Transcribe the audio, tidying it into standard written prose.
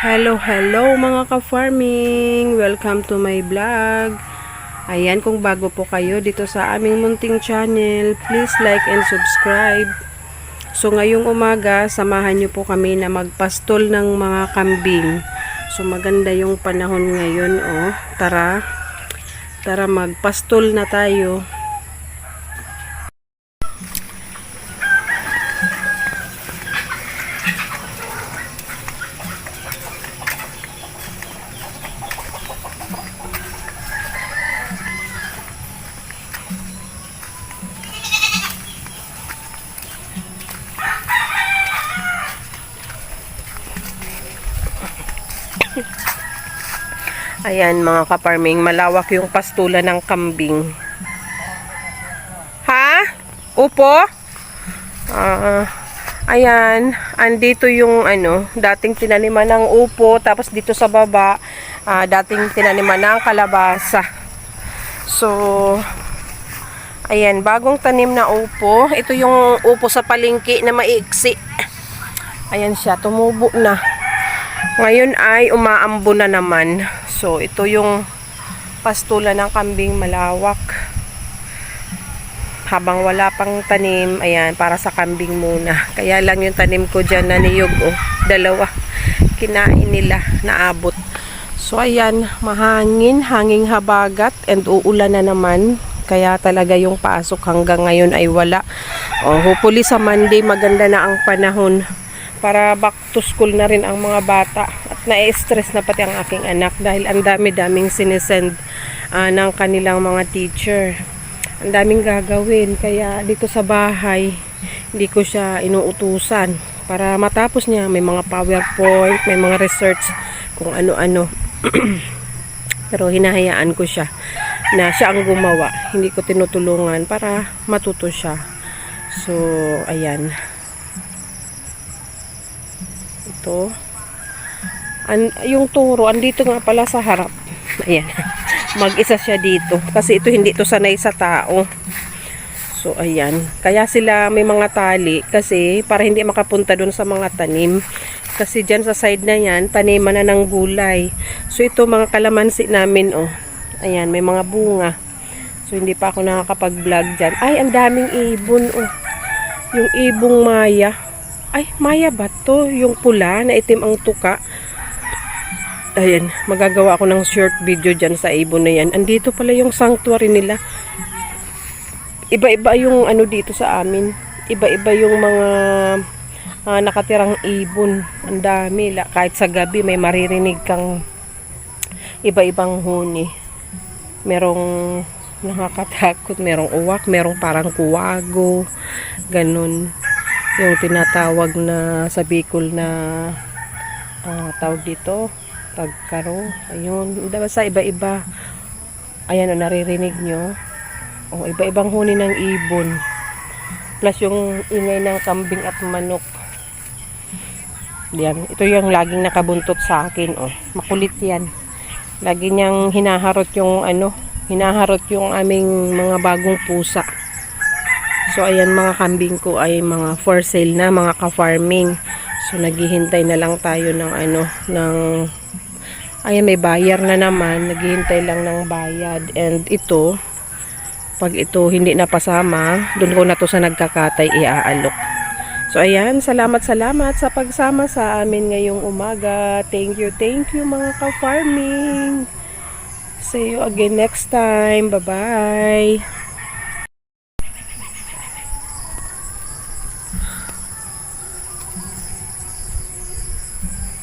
Hello mga ka-farming! Welcome to my vlog. Ayan, kung bago po kayo dito sa aming munting channel, please like and subscribe. So ngayong umaga, samahan nyo po kami na magpastol ng mga kambing. So maganda yung panahon ngayon, oh. Tara magpastol na tayo. Ayan mga ka-farming, malawak yung pastulan ng kambing. Ha? Upo? Ayan, andito yung dating tinaniman ng upo, tapos dito sa baba, dating tinaniman ng kalabasa. So, ayan, bagong tanim na upo. Ito yung upo sa palengke na maiksi. Ayan siya, tumubo na. Ngayon ay umaambo na naman. So, ito yung pastulan ng kambing, malawak. Habang wala pang tanim, ayan, para sa kambing muna. Kaya lang yung tanim ko dyan na niyog, oh, dalawa. Kinain nila, naabot. So, ayan, hanging habagat, and uulan na naman. Kaya talaga yung pasok hanggang ngayon ay wala. Oh, hopefully sa Monday, maganda na ang panahon. Para back to school na rin ang mga bata. At na-stress na pati ang aking anak dahil ang dami-daming sinesend ng kanilang mga teacher. Ang daming gagawin. Kaya dito sa bahay, hindi ko siya inuutusan. Para matapos niya, may mga PowerPoint, may mga research, kung ano-ano. Pero hinahayaan ko siya na siya ang gumawa. Hindi ko tinutulungan para matuto siya. So, ayan. Ito. Yung turo, andito nga pala sa harap. Ayan. Mag-isa siya dito. Kasi ito hindi ito sanay sa tao. So, ayan. Kaya sila may mga tali. Kasi para hindi makapunta dun sa mga tanim. Kasi dyan sa side na yan, taniman na ng gulay. So, ito mga kalamansi namin, oh. Ayan, may mga bunga. So, hindi pa ako nakakapag-vlog dyan. Ay, ang daming ibon, oh. Yung ibong maya. Ay, maya ba to? Yung pula na itim ang tuka. Ayan, magagawa ako ng short video dyan sa ibon na yan. Andito pala yung sanctuary nila. Iba-iba yung dito sa amin. Iba-iba yung mga nakatirang ibon. Ang dami. Kahit sa gabi may maririnig kang iba-ibang huni. Merong nakakatakot, merong uwak, merong parang kuwago. Ganun. Yung tinatawag na sa Bicol na tawag dito, pagkaro. Ayun, basta iba-iba. Ayan, naririnig nyo. O, iba-ibang huni ng ibon. Plus yung ingay ng kambing at manok. Yan, ito yung laging nakabuntot sa akin. Oh, makulit yan. Lagi niyang hinaharot yung hinaharot yung aming mga bagong pusa. So, ayan, mga kambing ko ay mga for sale na, mga ka-farming. So, naghihintay na lang tayo ng ayan, may bayar na naman. Naghihintay lang ng bayad. And ito, pag ito hindi napasama, dun ko na to sa nagkakatay iaalok. So, ayan, salamat sa pagsama sa amin ngayong umaga. Thank you mga ka-farming. See you again next time. Bye-bye.